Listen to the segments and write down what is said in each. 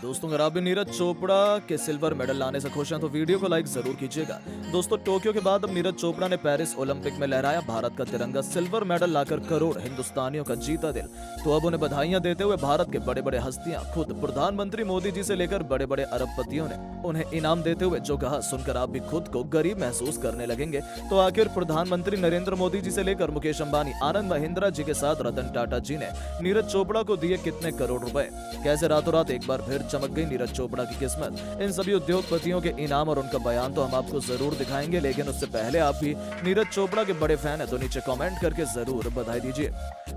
दोस्तों, अगर आप भी नीरज चोपड़ा के सिल्वर मेडल लाने से खुश हैं तो वीडियो को लाइक जरूर कीजिएगा। दोस्तों, टोक्यो के बाद अब नीरज चोपड़ा ने पेरिस ओलंपिक में लहराया भारत का तिरंगा। सिल्वर मेडल लाकर करोड़ हिंदुस्तानियों का जीता दिल। तो अब उन्हें बधाइयां देते हुए भारत के बड़े बड़े हस्तियां, खुद प्रधानमंत्री मोदी जी से लेकर बड़े बड़े अरबपतियों ने उन्हें इनाम देते हुए जो कहा, सुनकर आप भी खुद को गरीब महसूस करने लगेंगे। तो आखिर प्रधानमंत्री नरेंद्र मोदी जी से लेकर मुकेश अंबानी, आनंद महिंद्रा जी के साथ रतन टाटा जी ने नीरज चोपड़ा को दिए कितने करोड़ रुपए? कैसे रातों रात एक बार फिर चमक गई नीरज चोपड़ा की किस्मत? इन सभी उद्योगपतियों के इनाम और उनका बयान तो हम आपको जरूर दिखाएंगे, लेकिन उससे पहले आप भी नीरज चोपड़ा के बड़े फैन हैं तो नीचे कमेंट करके जरूर बधाई दीजिए।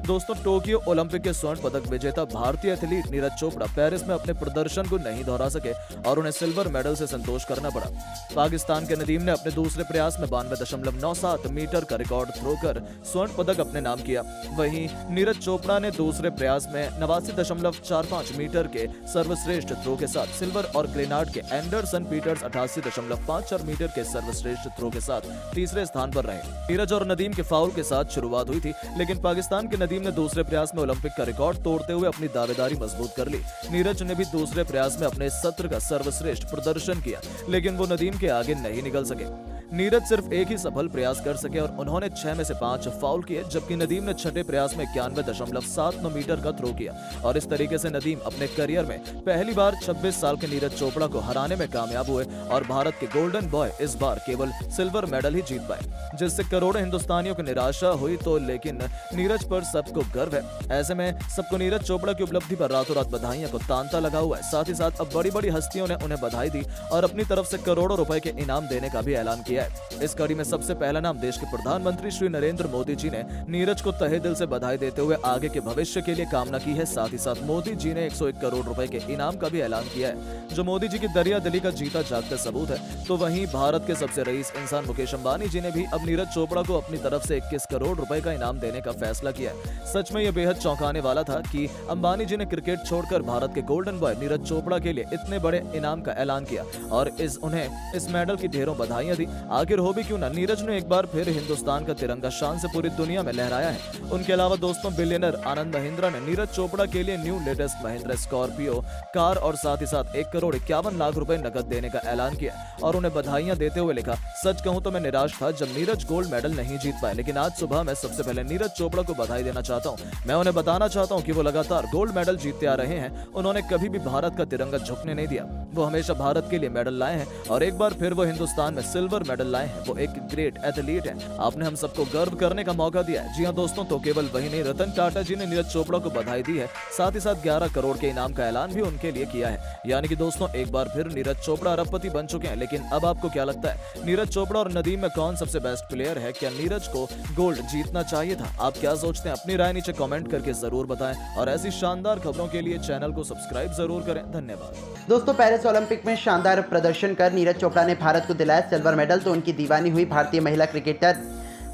दोस्तों, टोक्यो ओलंपिक के स्वर्ण पदक विजेता भारतीय एथलीट नीरज चोपड़ा पेरिस में अपने प्रदर्शन को नहीं दोहरा सके और उन्हें सिल्वर मेडल से संतोष करना पड़ा। पाकिस्तान के नदीम ने अपने दूसरे प्रयास में 92.97 मीटर का रिकॉर्ड थ्रो कर स्वर्ण पदक अपने नाम किया। वहीं नीरज चोपड़ा ने दूसरे प्रयास में 89.45 मीटर के सर्वश्रेष्ठ थ्रो के साथ सिल्वर और ग्रेनाड के एंडरसन पीटर्स 88.54 मीटर के सर्वश्रेष्ठ थ्रो के साथ तीसरे स्थान पर रहे। नीरज और नदीम के फाउल के साथ शुरुआत हुई थी, लेकिन पाकिस्तान के नदीम ने दूसरे प्रयास में ओलंपिक का रिकॉर्ड तोड़ते हुए अपनी दावेदारी मजबूत कर ली। नीरज ने भी दूसरे प्रयास में अपने सत्र का सर्वश्रेष्ठ प्रदर्शन किया, लेकिन वो नदीम के आगे नहीं निकल सके। नीरज सिर्फ एक ही सफल प्रयास कर सके और उन्होंने 6 में से 5 फाउल किए, जबकि नदीम ने छठे प्रयास में 91.79 मीटर का थ्रो किया। और इस तरीके से नदीम अपने करियर में पहली बार 26 साल के नीरज चोपड़ा को हराने में कामयाब हुए और भारत के गोल्डन बॉय इस बार केवल सिल्वर मेडल ही जीत पाए, जिससे करोड़ों हिंदुस्तानियों को निराशा हुई। तो लेकिन नीरज पर सबको गर्व है। ऐसे में सबको नीरज चोपड़ा की उपलब्धि पर रातों रात बधाइयां को तांता लगा हुआ है। साथ ही साथ अब बड़ी बड़ी हस्तियों ने उन्हें बधाई दी और अपनी तरफ से करोड़ों रुपए के इनाम देने का भी ऐलान किया है। इस कड़ी में सबसे पहला नाम देश के प्रधानमंत्री श्री नरेंद्र मोदी जी ने नीरज को तहे दिल से बधाई देते हुए आगे के भविष्य के लिए कामना की है। साथ ही साथ मोदी जी ने 101 करोड़ रुपए के इनाम का भी ऐलान किया है, जो मोदी जी की दरिया दिली का जीता जागता सबूत है। तो वहीं भारत के सबसे रईस इंसान मुकेश अंबानी जी ने भी अब नीरज चोपड़ा को अपनी तरफ से 21 करोड़ रुपए का इनाम देने का फैसला किया है। सच में यह बेहद चौंकाने वाला था कि अंबानी जी ने क्रिकेट छोड़कर भारत के गोल्डन बॉय नीरज चोपड़ा के लिए इतने बड़े इनाम का ऐलान किया और उन्हें इस मेडल की ढेरों बधाइयां दी। आखिर हो भी क्यों ना, नीरज ने एक बार फिर हिंदुस्तान का तिरंगा शान से पूरी दुनिया में लहराया है। उनके अलावा दोस्तों, बिलियनर आनंद महिंद्रा ने नीरज चोपड़ा के लिए new latest Mahindra Scorpio car और साथ ही साथ 1,51,00,000 रुपए नकद देने का ऐलान किया और उन्हें बधाइयां देते हुए लिखा, सच कहूं तो मैं निराश था जब नीरज गोल्ड मेडल नहीं जीत पाए, लेकिन आज सुबह मैं सबसे पहले नीरज चोपड़ा को बधाई देना चाहता हूं। मैं उन्हें बताना चाहता हूं कि वो लगातार गोल्ड मेडल जीतते आ रहे हैं। उन्होंने कभी भी भारत का तिरंगा झुकने नहीं दिया। वो हमेशा भारत के लिए मेडल लाए हैं और एक बार फिर वो हिंदुस्तान में सिल्वर मेडल लाए हैं। वो एक ग्रेट एथलीट है। आपने हम सबको गर्व करने का मौका दिया है। जी हां दोस्तों, तो केवल वही नहीं, रतन टाटा जी ने नीरज चोपड़ा को बधाई दी है। साथ ही साथ 11 करोड़ के इनाम का ऐलान भी उनके लिए किया है। यानी कि दोस्तों, एक बार फिर नीरज चोपड़ा अरबपति बन चुके हैं। लेकिन अब आपको क्या लगता है, नीरज चोपड़ा और नदीम में कौन सबसे बेस्ट प्लेयर है? क्या नीरज को गोल्ड जीतना चाहिए था? आप क्या सोचते हैं? अपनी राय नीचे कमेंट करके जरूर बताएं और ऐसी शानदार खबरों के लिए चैनल को सब्सक्राइब जरूर करें। धन्यवाद। दोस्तों, पेरिस ओलंपिक में शानदार प्रदर्शन कर नीरज चोपड़ा ने भारत को दिलाया सिल्वर मेडल, तो उनकी दीवानी हुई भारतीय महिला क्रिकेटर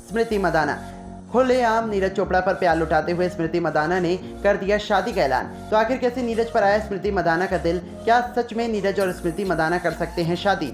स्मृति मंदाना। खुलेआम नीरज चोपड़ा पर प्यार लुटाते हुए स्मृति मंदाना ने कर दिया शादी का ऐलान। तो आखिर कैसे नीरज पर आया स्मृति मंदाना का दिल? क्या सच में नीरज और स्मृति मंदाना कर सकते हैं शादी?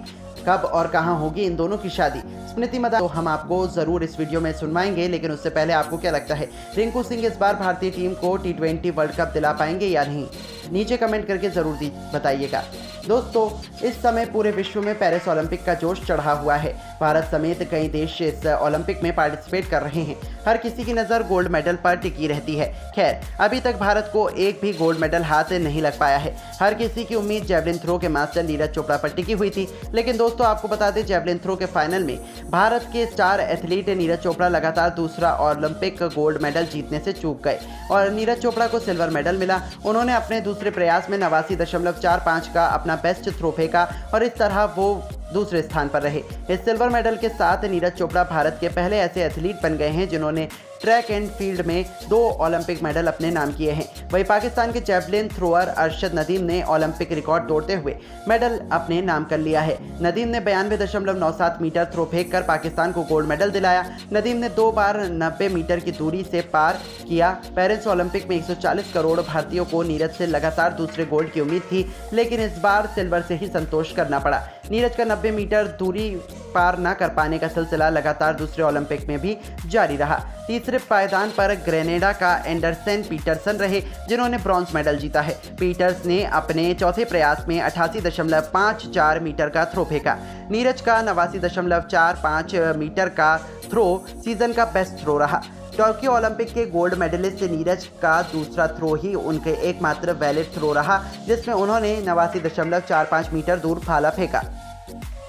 कब और कहां होगी इन दोनों की शादी? स्मृति मंदाना तो हम आपको जरूर इस वीडियो में सुनवाएंगे, लेकिन उससे पहले आपको क्या लगता है, रिंकू सिंह इस बार भारतीय टीम को T20 वर्ल्ड कप दिला पाएंगे या नहीं? नीचे कमेंट करके जरूर बताइएगा। दोस्तों, इस समय पूरे विश्व में पेरिस ओलंपिक का जोश चढ़ा हुआ है। भारत समेत कई देश इस ओलंपिक में पार्टिसिपेट कर रहे हैं। हर किसी की नज़र गोल्ड मेडल पर टिकी रहती है। खैर, अभी तक भारत को एक भी गोल्ड मेडल हाथ से नहीं लग पाया है। हर किसी की उम्मीद जेवलिन थ्रो के मास्टर नीरज चोपड़ा पर टिकी हुई थी, लेकिन दोस्तों आपको बता दें, जेवलिन थ्रो के फाइनल में भारत के स्टार एथलीट नीरज चोपड़ा लगातार दूसरा ओलंपिक गोल्ड मेडल जीतने से चूक गए और नीरज चोपड़ा को सिल्वर मेडल मिला। उन्होंने अपने दूसरे प्रयास में 89.45 का अपना बेस्ट थ्रो फेंका और इस तरह वो दूसरे स्थान पर रहे। इस सिल्वर मेडल के साथ नीरज चोपड़ा भारत के पहले ऐसे एथलीट बन गए हैं जिन्होंने ट्रैक एंड फील्ड में 2 ओलंपिक मेडल अपने नाम किए हैं। वहीं पाकिस्तान के जेवलिन थ्रोअर अरशद नदीम ने ओलंपिक रिकॉर्ड तोड़ते हुए मेडल अपने नाम कर लिया है। नदीम ने 92.97 मीटर थ्रो फेंककर पाकिस्तान को गोल्ड मेडल दिलाया। नदीम ने 2 बार 90 मीटर की दूरी से पार किया। पेरिस ओलंपिक में 140 करोड़ भारतीयों को नीरज से लगातार दूसरे गोल्ड की उम्मीद थी, लेकिन इस बार सिल्वर से ही संतोष करना पड़ा। नीरज का 90 मीटर दूरी पार न कर पाने का सिलसिला लगातार दूसरे ओलंपिक में भी जारी रहा। तीसरे तीसरे पायदान पर ग्रेनेडा का एंडरसन पीटरसन रहे, जिन्होंने ब्रॉन्ज मेडल जीता है। पीटर्स ने अपने चौथे प्रयास में 88.54 मीटर का थ्रो फेंका। नीरज का 89.45 मीटर का थ्रो सीजन का बेस्ट थ्रो रहा। टोक्यो ओलंपिक के गोल्ड मेडलिस्ट नीरज का दूसरा थ्रो ही उनके एकमात्र वैलिड थ्रो रहा, जिसमें उन्होंने 89.45 मीटर दूर भाला फेंका।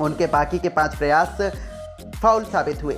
उनके बाकी के 5 प्रयास फाउल साबित हुए।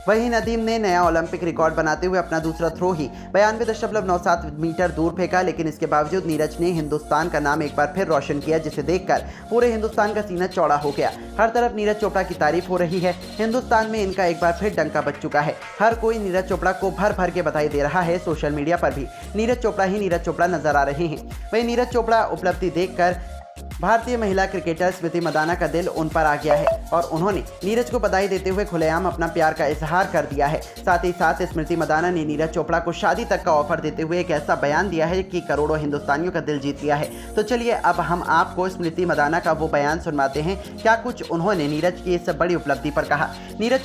वहीं नदीम ने नया ओलंपिक रिकॉर्ड बनाते हुए अपना दूसरा थ्रो ही 92.97 मीटर दूर फेंका, लेकिन इसके बावजूद नीरज ने हिंदुस्तान का नाम एक बार फिर रोशन किया, जिसे देखकर पूरे हिंदुस्तान का सीना चौड़ा हो गया। हर तरफ नीरज चोपड़ा की तारीफ हो रही है। हिंदुस्तान में इनका एक बार फिर डंका बज चुका है। हर कोई नीरज चोपड़ा को भर भर के बधाई दे रहा है। सोशल मीडिया पर भी नीरज चोपड़ा ही नीरज चोपड़ा नजर आ रहे हैं। वहीं नीरज चोपड़ा उपलब्धि देखकर भारतीय महिला क्रिकेटर स्मृति मंदाना का दिल उन पर आ गया है और उन्होंने नीरज को बधाई देते हुए खुलेआम अपना प्यार का इजहार कर दिया है। साथ ही साथ स्मृति मंदाना ने नीरज चोपड़ा को शादी तक का ऑफर देते हुए एक ऐसा बयान दिया है कि करोड़ों हिंदुस्तानियों का दिल जीत लिया है। तो चलिए अब हम आपको स्मृति मंदाना का वो बयान सुनवाते हैं, क्या कुछ उन्होंने नीरज की इस बड़ी उपलब्धि पर कहा। नीरज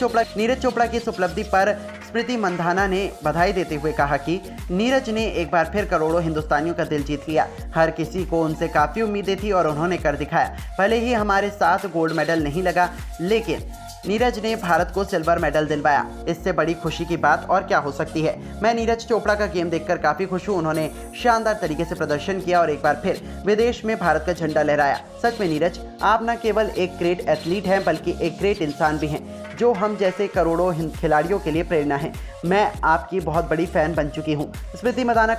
चोपड़ा की इस उपलब्धि पर स्मृति मंदाना ने बधाई देते हुए कहा कि नीरज ने एक बार फिर करोड़ों हिंदुस्तानियों का दिल जीत लिया। हर किसी को उनसे काफ़ी उम्मीदें थी और उन्होंने कर दिखाया। भले ही हमारे साथ गोल्ड मेडल नहीं लगा, लेकिन नीरज ने भारत को सिल्वर मेडल दिलवाया। इससे बड़ी खुशी की बात और क्या हो सकती है। मैं नीरज चोपड़ा का गेम देखकर काफ़ी खुश हूँ। उन्होंने शानदार तरीके से प्रदर्शन किया और एक बार फिर विदेश में भारत का झंडा लहराया। सच में नीरज, आप न केवल एक ग्रेट एथलीट हैं बल्कि एक ग्रेट इंसान भी हैं, जो हम जैसे करोड़ों खिलाड़ियों के लिए प्रेरणा है। मैं आपकी बहुत बड़ी फ़ैन बन चुकी हूँ। स्मृति मंदाना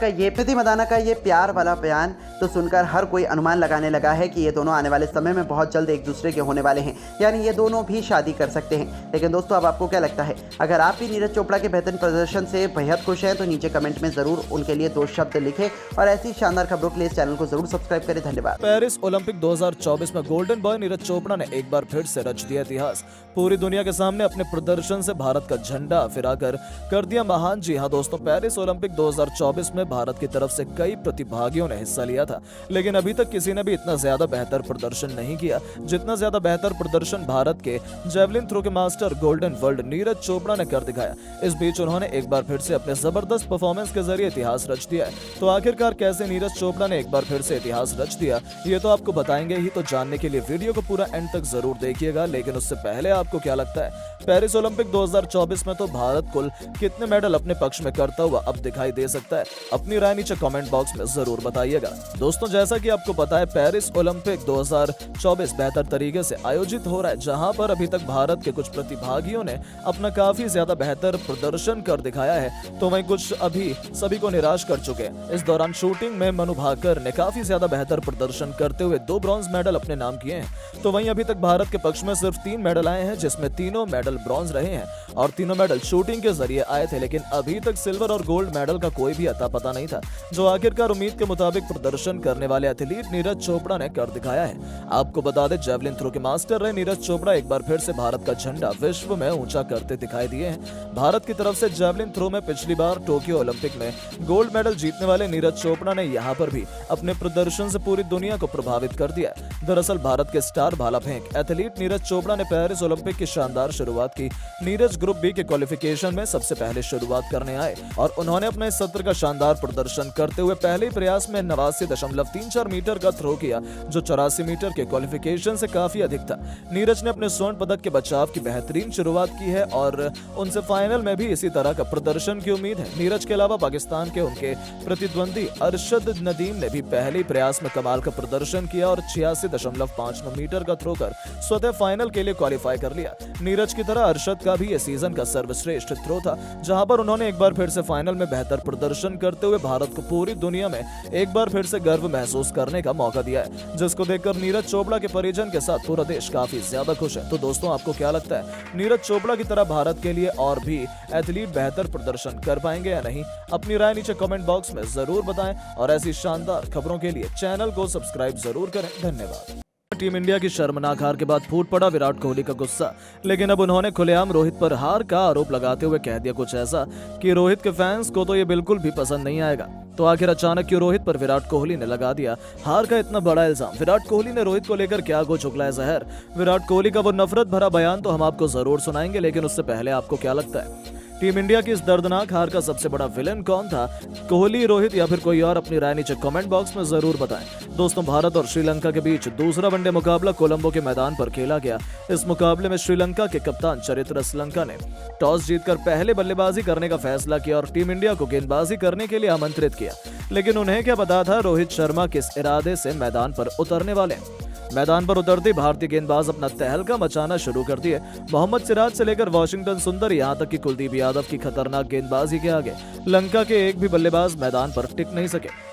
का ये प्यार वाला बयान तो सुनकर हर कोई अनुमान लगाने लगा है कि ये दोनों आने वाले समय में बहुत जल्द एक दूसरे के होने वाले हैं, यानी ये दोनों भी शादी कर सकते हैं। लेकिन दोस्तों, अब आपको क्या लगता है? अगर आप भी नीरज चोपड़ा के बेहतरीन प्रदर्शन से बेहद खुश हैं तो नीचे कमेंट में ज़रूर उनके लिए 2 शब्द लिखें और ऐसी शानदार खबरों के लिए इस चैनल को ज़रूर सब्सक्राइब करें। धन्यवाद। पेरिस ओलंपिक 2024 में गोल्डन बॉय नीरज चोपड़ा ने एक बार फिर से रच दिया इतिहास। पूरी दुनिया के सामने अपने प्रदर्शन से भारत का झंडा फहराकर कर दिया महान। जी हाँ दोस्तों, पेरिस ओलंपिक 2024 में भारत की तरफ से कई प्रतिभागियों ने हिस्सा लिया था, लेकिन अभी तक किसी ने भी इतना ज्यादा बेहतर प्रदर्शन नहीं किया जितना ज्यादा बेहतर प्रदर्शन भारत के जेवलिन थ्रो के master golden world Neeraj Chopra ने कर दिखाया। इस बीच उन्होंने एक बार फिर से अपने जबरदस्त परफॉर्मेंस के जरिए इतिहास रच दिया है। तो आखिरकार कैसे नीरज चोपड़ा ने एक बार फिर से इतिहास रच दिया, ये तो आपको बताएंगे ही। तो जानने के लिए वीडियो को पूरा एंड तक जरूर देखिएगा। लेकिन उससे पहले आपको क्या लगता है, पेरिस ओलंपिक 2024 में तो भारत कुल कितने मेडल अपने पक्ष में करता हुआ अब दिखाई दे सकता है? अपनी राय नीचे कमेंट बॉक्स में जरूर बताइएगा। दोस्तों, जैसा कि आपको पता है, पेरिस ओलंपिक 2024 बेहतर तरीके से आयोजित हो रहा है, जहां पर अभी तक भारत के कुछ प्रतिभागियों ने अपना काफी ज्यादा बेहतर प्रदर्शन कर दिखाया है, तो वहीं कुछ अभी सभी को निराश कर चुके हैं। इस दौरान शूटिंग में मनु भाकर ने काफी ज्यादा बेहतर प्रदर्शन करते हुए 2 ब्रॉन्ज मेडल अपने नाम किए हैं। तो वहीं अभी तक भारत के पक्ष में सिर्फ 3 मेडल आए हैं, जिसमें तीनों मेडल ब्रॉन्ज रहे हैं और तीनों मेडल शूटिंग के जरिए आए थे। लेकिन अभी तक सिल्वर और गोल्ड मेडल का कोई भी अता पता नहीं था, जो आखिरकार उम्मीद के मुताबिक प्रदर्शन करने वाले एथलीट नीरज चोपड़ा ने कर दिखाया है। आपको बता दें, जेवलिन थ्रो के मास्टर रहे नीरज चोपड़ा एक बार फिर से भारत का झंडा विश्व में ऊंचा करते दिखाई दिए हैं। भारत की तरफ से जेवलिन थ्रो में पिछली बार टोक्यो ओलंपिक में गोल्ड मेडल जीतने वाले नीरज चोपड़ा ने यहाँ पर भी अपने प्रदर्शन से पूरी दुनिया को प्रभावित कर दिया। दरअसल भारत के स्टार भाला फेंक एथलीट नीरज चोपड़ा ने पेरिस ओलंपिक की शानदार शुरुआत की। नीरज ग्रुप बी के क्वालिफिकेशन में सबसे पहले शुरुआत करने आए और उन्होंने अपने इस सत्र का शानदार प्रदर्शन करते हुए पहले ही प्रयास में 89.34 मीटर का थ्रो किया, जो 84 मीटर के क्वालिफिकेशन से काफी अधिक था। नीरज ने अपने स्वर्ण पदक के बचाव की बेहतरीन शुरुआत की है और उनसे फाइनल में भी इसी तरह का प्रदर्शन की उम्मीद है। नीरज के अलावा पाकिस्तान के उनके प्रतिद्वंदी अरशद नदीम ने भी पहले ही प्रयास में कमाल का प्रदर्शन किया और 86.59 मीटर का थ्रो कर स्वतः फाइनल के लिए क्वालिफाई कर लिया। नीरज की तरह अरशद का भी यह सीजन का सर्वश्रेष्ठ थ्रो था, जहां पर उन्होंने एक बार फिर से फाइनल में बेहतर प्रदर्शन करते हुए भारत को पूरी दुनिया में एक बार फिर से गर्व महसूस करने का मौका दिया है, जिसको देखकर नीरज चोपड़ा के परिजन के साथ पूरा देश काफी ज्यादा खुश है। तो दोस्तों, आपको क्या लगता है, नीरज चोपड़ा की तरह भारत के लिए और भी एथलीट बेहतर प्रदर्शन कर पाएंगे या नहीं? अपनी राय नीचे कमेंट बॉक्स में जरूर बताएं और ऐसी शानदार खबरों के लिए चैनल को सब्सक्राइब जरूर करें। धन्यवाद। टीम इंडिया की शर्मनाक हार के बाद फूट पड़ा विराट कोहली का गुस्सा, लेकिन अब उन्होंने खुलेआम रोहित पर हार का आरोप लगाते हुए कह दिया कुछ ऐसा कि रोहित के फैंस को तो ये बिल्कुल भी पसंद नहीं आएगा। तो आखिर अचानक क्यों रोहित पर विराट कोहली ने लगा दिया हार का इतना बड़ा इल्जाम? विराट कोहली ने रोहित को लेकर क्या कुछ उगलाया जहर? विराट कोहली का वो नफरत भरा बयान तो हम आपको जरूर सुनाएंगे, लेकिन उससे पहले आपको क्या लगता है, टीम इंडिया की इस दर्दनाक हार का सबसे बड़ा विलन कौन था? कोहली, रोहित या फिर कोई और? अपनी राय नीचे कमेंट बॉक्स में जरूर बताएं। दोस्तों, भारत और श्रीलंका के बीच दूसरा वनडे मुकाबला कोलंबो के मैदान पर खेला गया। इस मुकाबले में श्रीलंका के कप्तान चरित्र श्रीलंका ने टॉस जीतकर पहले बल्लेबाजी करने का फैसला किया और टीम इंडिया को गेंदबाजी करने के लिए आमंत्रित किया। लेकिन उन्हें क्या पता था रोहित शर्मा किस इरादे से मैदान पर उतरने वाले हैं। मैदान पर उतरते भारतीय गेंदबाज अपना तहलका मचाना शुरू कर दिए। मोहम्मद सिराज से लेकर वाशिंगटन सुंदर, यहां तक कि कुलदीप यादव की खतरनाक गेंदबाजी के आगे लंका के एक भी बल्लेबाज मैदान पर टिक नहीं सके।